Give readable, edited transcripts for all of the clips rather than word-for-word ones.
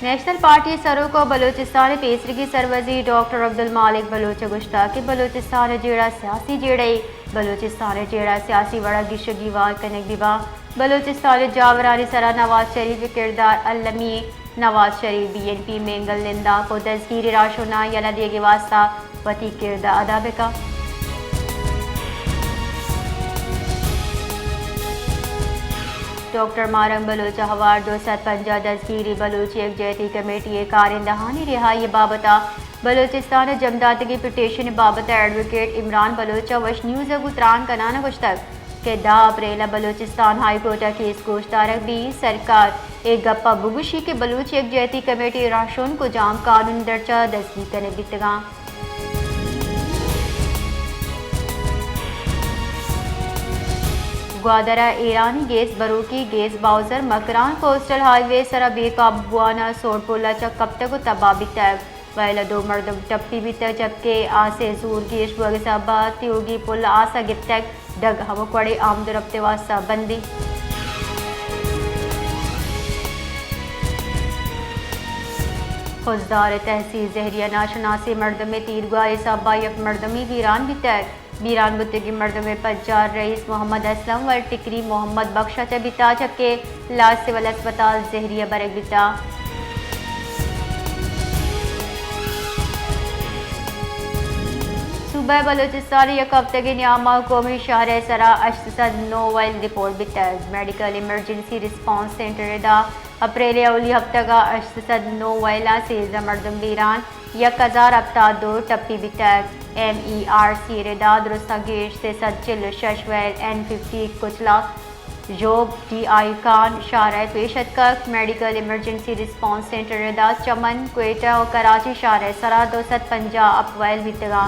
national party سرو کو بلوچستان پیسری کی سروزی doctor Abdul Malik Baloch گشتاکی Balochistan جیڑا سیاسی جیڑے بلوچستان جیڑا سیاسی وڑا گشگی وار کنک دیوا بلوچستان جاورانی سرا نواز شریف کردار المی Nawaz Sharif be N P Mengal نندا کو تذکیر راشونا یلا دیگے واسطہ وتی کردہ ادا بکا ڈاکٹر مارنگ بلوچ ہوار 250 دستگیری بلوچ یکجہتی کمیٹی کارندہانی رہائی بابتا بلوچستان جمداتگی پٹیشن بابتا ایڈوکیٹ عمران بلوچ وش نیوز گتران کنانا گشتک کہ 10 April Balochistan high court case گوشتارک بھی سرکار ایک گپا بگوشی کے بلوچ یکجہتی کمیٹی راشون کو جام قانون درچہ دستگی کرنے بیتگاں گوادرہ ایرانی گیس بروکی gas bowser Makran coastal highway سرا بے قابوانا سوٹ پولا چک کب تک تباہ بیتگ ویلا 2 مردم ٹپی بیتگ جبکہ آسے زور گیش بگسابہ تیوگی پل آسا گپتگ ڈگ ہمکوڑے آمد و رفت واسطہ بندی خوزدار تحصیل زہریہ ناشناسی مردم تیرگوائے صابہ یک مردمی ویران بیتگ بیران بتگی مردم پنچار رئیس محمد اسلم و ٹکری محمد بخشا چبیتا جبکہ لاج سول اسپتال زہریہ برک بیتا صوبہ بلوچستان یک ہفتگی نیامہ قومی شہر سرا 809 وائل رپورٹ بیتگ میڈیکل ایمرجنسی رسپانس سینٹر دا اپریل اولی ہفتگا 809 وائلہ سیزہ مردم بیران 1072 ٹپی بیتگ ایم ای آر سی ردا درستہ گیش سے 746 ویل N50 کچلا جوب ڈی آئی کان شارع پیشت کک میڈیکل ایمرجنسی رسپانس سینٹر ردا چمن کوئٹہ و کراچی شارع سرا 250 اپویل بیتگاں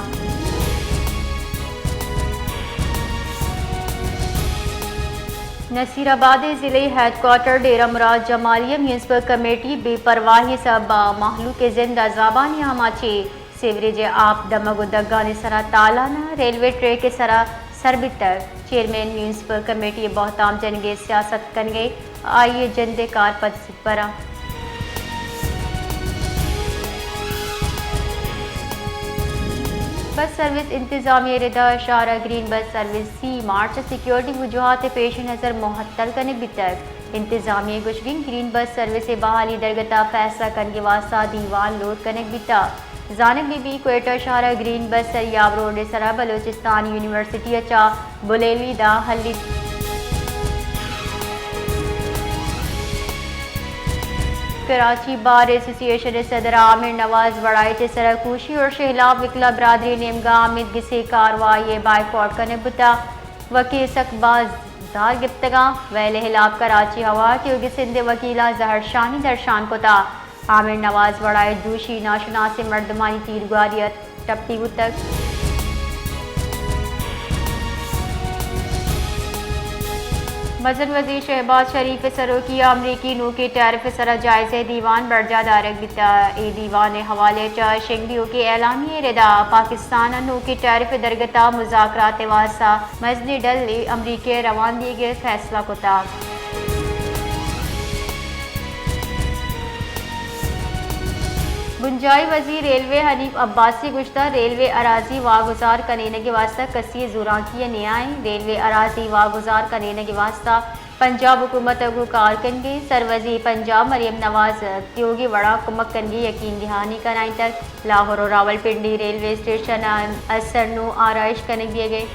نصیر آباد ضلعی ہیڈ کوارٹر ڈیرہ مراد جمالیہ میونسپل کمیٹی بے پرواہی سبا مخلوق زندہ زابانی ہماچی سیوریج آپ دمگ و دگانی سرا تالانا ریلوے ٹریک کے سرا سربتر چیئرمین میونسپل کمیٹی بہتام جنگے سیاست کنگے آئیے جندے کار پد برا بس سروس انتظامیہ ردا اشارہ green bus service 3 March security وجوہات پیش نظر معطل کرنے بیتگ انتظامیہ گشگین گرین بس سروس بحالی درگتا فیصلہ کرنے واسطہ دیوان لوڈ کنک بیتا زانب be be Quetta Sharae green بس سریاب روڈ سرا بلوچستان یونیورسٹی اچا بلیلی دا حلی کراچی بار ایسوسی ایشن صدر عامر نواز وڑائی چے سرا کوشی اور شہلاب وکلا برادری نیمگا آمد گسی کاروائی بائیکاٹ کرنے بتا وکیل سکباز دار گپتگاں ویلے ہلاب کراچی ہوا تیوگی سندھ وکیلہ زہر شانی درشان کو تا عامر نواز وڑائے دوشی ناشناس مردمانی تیرگواریت ٹپی بتک مزن وزیر شہباز شریف سرو کی امریکی نو کے ٹیرف سرا جائزہ دیوان برجا دارک بیتا ای دیوان حوالے چا شنگیو کے اعلامی ردا پاکستان نو کے ٹیرف درگتا مذاکرات واسطہ مزنی ڈل امریکی رواندگی کے فیصلہ کو تا بنجائی وزیر ریلوے حنیف عباسی گشتہ ریلوے اراضی واگزار کرنے کے واسطہ کسی زوراں کی نیائیں ریلوے اراضی واگزار کرنے کے واسطہ پنجاب حکومت کو کارکنگی سروزی پنجاب مریم نواز تیوگی وڑا کمک کنگی یقین دہانی کرائیں تک لاہور اور راول پنڈی ریلوے اسٹیشن اثر نو آرائش کرنے دیے گئے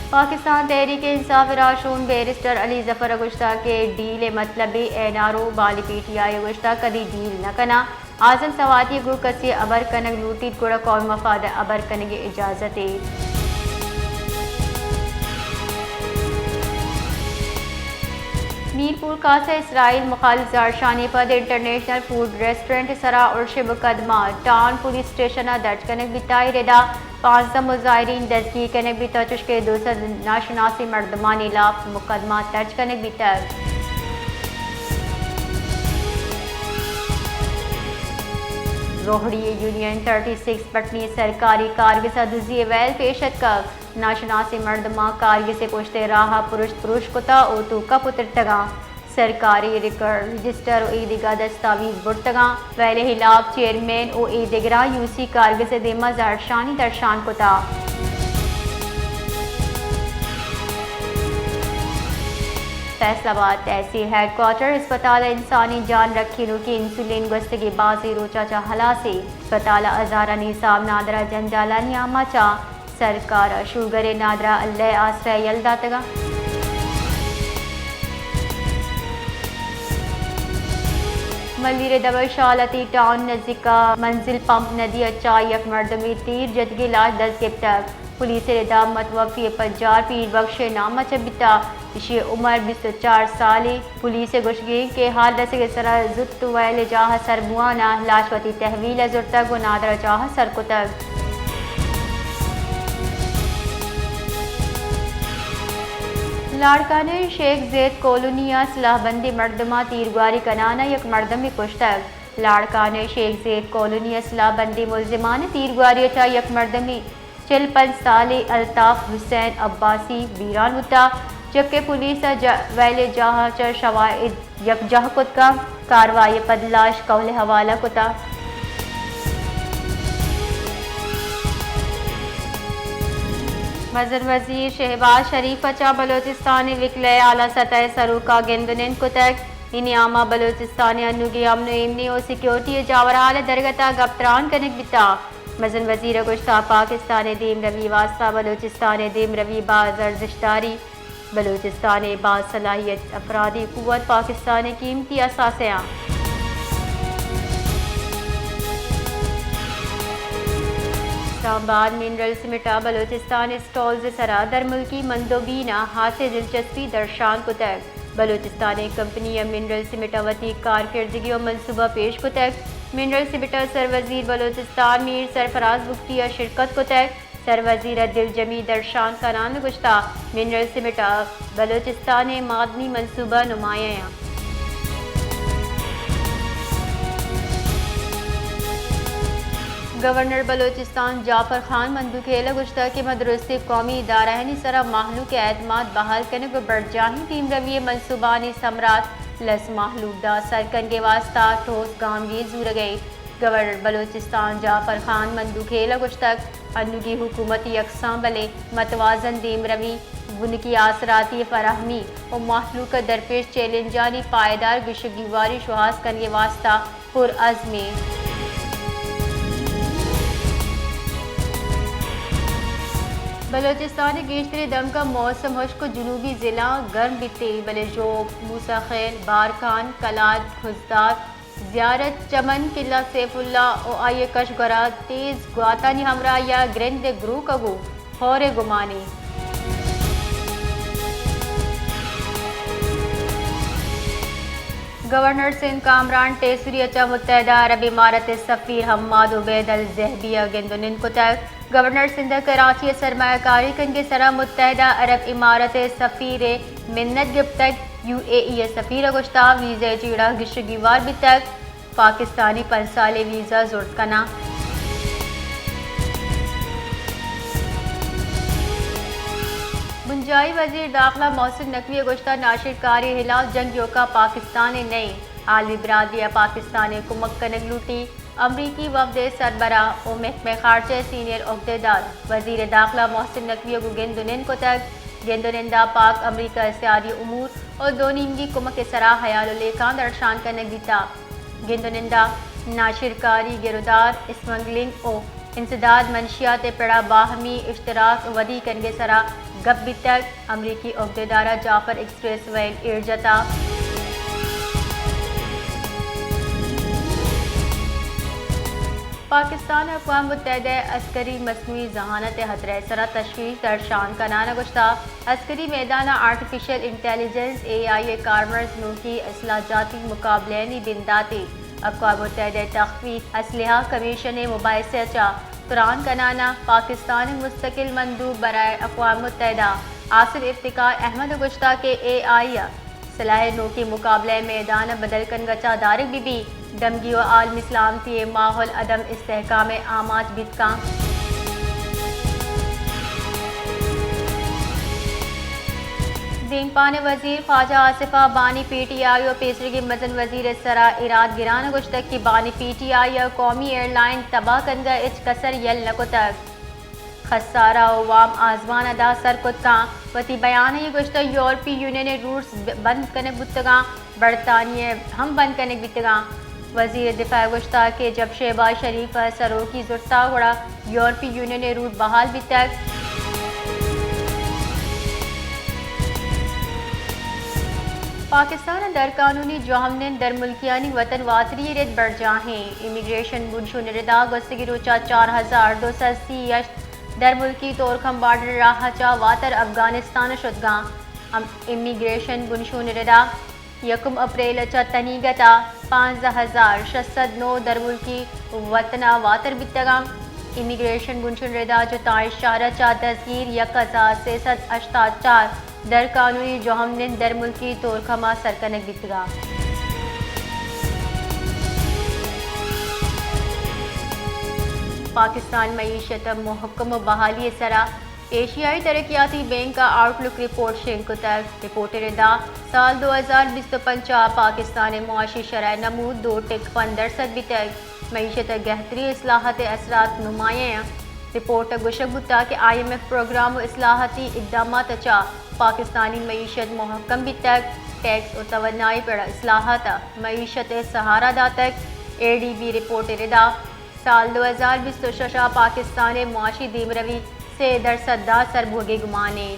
پاکستان تحریک انصاف راشون بیرسٹر علی ظفر گشتہ کے deal مطلبی اینارو Bali P T I گشتہ کدی ڈیل نہ کنا آزم سواتی گو کسی ابر کنگ لوٹیت گوڑا قوم مفاد ابر کنگ اجازت میرپور کاسا اسرائیل مخالف زارشانی پد انٹرنیشنل فوڈ ریسٹورنٹ سرا عرش مقدمہ ٹاؤن پولیس اسٹیشن درج کنک بیتائی ردا 15 مظاہرین دستگیر کنک بیتا چشکے 200 ناشناسی مردمان خلاف مقدمہ درج کنک بیتا روہڑی یونین 36 پٹنی سرکاری کارگسہ دزی ویل پیشت کا ناشناس مردمہ کاری سے پوچھتے راہ پروش کتا او تو کا پترتگاں سرکاری ریکارڈ رجسٹر او ایدگا دستاویز برتگاں ویلے ہلاف چیئرمین او ایدگرا یو سی کارگ سے دیما زارشانی درشان کتا فیصل آباد تحصیل ہیڈ کوارٹر اسپتال انسانی جان رکھینوں کی انسولین گستگی بازی روچا چا ہلاسی اسپتال ازارہ نصاب نادرہ جنجالہ نیاما چا سرکار شوگر نادرہ اللہ آسرہ یلدا تگا ملیر دبر شالتی ٹاؤن نزدیکا منزل پمپ ندی اچا یک مردمی تیر جدگی لاش دست گرفتگ پولیس ردا متوفی پجار پیر بخش نامہ چبتا اسی عمر 24 سالی پولیس گوشگی کے حال دسے سرا زت ویل جاہ سر بوانا لاشوتی تحویل زرتگ و نادر جاہ سر کتگ لاڑکانہ شیخ زید کالونیا صلاح بندی مردمہ تیرگواری کنانا یک مردمی کشتگ لاڑکانہ شیخ زید کالونیا صلاح بندی ملزمان تیرگواری چا یک مردمی 45 سالی الطاف حسین عباسی ویران ہوتا جبکہ پولیس ویل جاہ چر شواہد یک جاہ کتگا کاروائی پدلاش قول حوالہ کتا مظہر وزیر شہباز شریف چا بلوچستان وکلے اعلیٰ سطح سروکا گندنین کتگ انیامہ بلوچستان انوگی امن و امنی و سیکیورٹی جاورال درگتا گپتران کنک بتا مظہر وزیر گشتہ پاکستان دیم روی واسطہ بلوچستان دیم روی باز ارزشداری بلوچستان باز صلاحیت افرادی قوت پاکستان قیمتی اثاثیاں اسلام آباد منرل سمیٹا بلوچستان اسٹالز سرا در ملکی مندوبینہ ہاتھ سے دلچسپی درشان کتگ بلوچستان کمپنی منرل سمیٹا وتی کارکردگی و منصوبہ پیش کتگ منرل سمیٹا سر وزیر بلوچستان میر سرفراز بگٹی شرکت کتگ سر وزیر دل جمی درشان کنان گشتہ منرل سمیٹا بلوچستان معدنی منصوبہ نمایاں گورنر بلوچستان جعفر خان مندوکھیلہ گشتہ کے مدرسے قومی ادارہ سرا محلو کے اعتماد بحال کرنے کو برجاہی ٹیم رویے منصوبانی سمرات لس محلوب دا سرکن کے واسطہ ٹھوس گامگیر زور گئی گورنر بلوچستان جعفر خان مندوکھیلہ گشتک انوگی حکومتی یکساں بلے متوازن دیم روی ان کی آثراتی فراہمی اور محلو کا درپیش چیلنجانی پائیدار گشگیواری شہاز کرنے واسطہ پرعزمی بلوچستان گیشتری دم کا موسم خشک جنوبی ضلع گرم بیتے بلے جوب موسیٰ خیل بارکان کلاد خزدار زیارت چمن قلعہ سیف اللہ او آئیے کشگرہ تیز گواتانی ہمراہ یا گرند گرو کگو خور گمانی گورنر سندھ کامران ٹیسری اچا متحدہ عرب امارت سفیر حماد عبید الزہبیہ گندنن کتگ گورنر سندھ کراچی سرمایہ کاری کنگے سرا متحدہ عرب امارت سفیر منت گپتگ یو اے ای سفیر گشتہ ویزا چیڑا گشگیوار بتگ پاکستانی 5 سالے ویزا زرد کنا بنجائی وزیر داخلہ محسن نقوی گشتہ ناشر کاری خلاف جنگ یوکا پاکستان نئی عالمی برادری پاکستان کمک کنگ لوٹی امریکی وفد سربراہ و محکمہ خارجہ سینئر عہدیدار وزیر داخلہ محسن نقوی کو گندنن کو تک گندنندہ پاک امریکہ سیادی امور اور دونیمگی کمک سرا حیال لیکان درشان کنگ دیتا گندنندہ ناشر کاری گرودار اسمگلنگ او انسداد منشیات پڑا باہمی اشتراک ودی کنگے سرا گپ بھی تک امریکی عہدیدارہ جعفر ایکسپریس ویل ارجتا پاکستان اقوام متحدہ عسکری مصنوعی ذہانت خطرہ سرا تشویش درشان کنانا گشتہ عسکری میدانہ آرٹیفیشل انٹیلیجنس اے آئی کارمرز نو کی اصلاح جاتی مقابلینی بنداتی اقوام متحدہ تخفیف اسلحہ کمیشن مباحثہ چا قرآن کنانا پاکستان مستقل مندوب برائے اقوام متحدہ آصف افتخار احمد گشتہ کے اے آئی صلاح نو کی مقابلہ میدان بدل کن گچا دارک بی دمگی و عالم اسلام تی ماحول عدم استحکام آماج بیت کا تنظیم پانے وزیر خواجہ آصفہ بانی پی ٹی آئی اور پیسرگی مزن وزیر سرا اراد گران گشتک کی بانی پی ٹی آئی اور قومی ایئر لائن تباہ کنگا اچ کسر یل نکتک خسارہ عوام آزمان ادا سر کتکاں وتی بیان یہ گشتہ یورپی یونین روٹس بند کرنے بتگاں برطانیہ ہم بند کرنے بتگاں وزیر دفاع گشتہ کہ جب شہباز شریف سرو کی زرتا گڑا یورپی یونین روٹ بحال بتگ پاکستان در قانونی جوہمنن در ملکیانی وطن واتری رد بڑھ جاہیں امیگریشن بنشون ردا گستگی روچا 4230 در ملکی طور کھمبارڈر راہ چا واتر افغانستان شدگاں امیگریشن بنشون ردا 1 اپریل چا تنیگتا 15609 در ملکی وطنا واتر بتگاں امیگریشن بنشون ردا جو تائش شارہ چا دستگیر 1384 در قانونی جوہمنن در ملکی طور کھما سرکنک بتگاں پاکستان معیشت محکم و بحالی سرا ایشیائی ترقیاتی بینک کا آؤٹ لک رپورٹ شنکتر رپورٹ ردا سال 2025 پاکستان معاشی شرح نمود 2.15% بتگ معیشت گہتری اصلاحات اثرات نمایاں رپورٹ گشک بتا کہ آئی ایم ایف پروگرام و اصلاحاتی اقدامات چا پاکستانی معیشت محکم بتگ ٹیکس و توانائی پر اصلاحات معیشت سہارا داتک اے ڈی بی رپورٹ ردا سال 2026 پاکستان معاشی دیم روی 3% سر بھوگے گمانے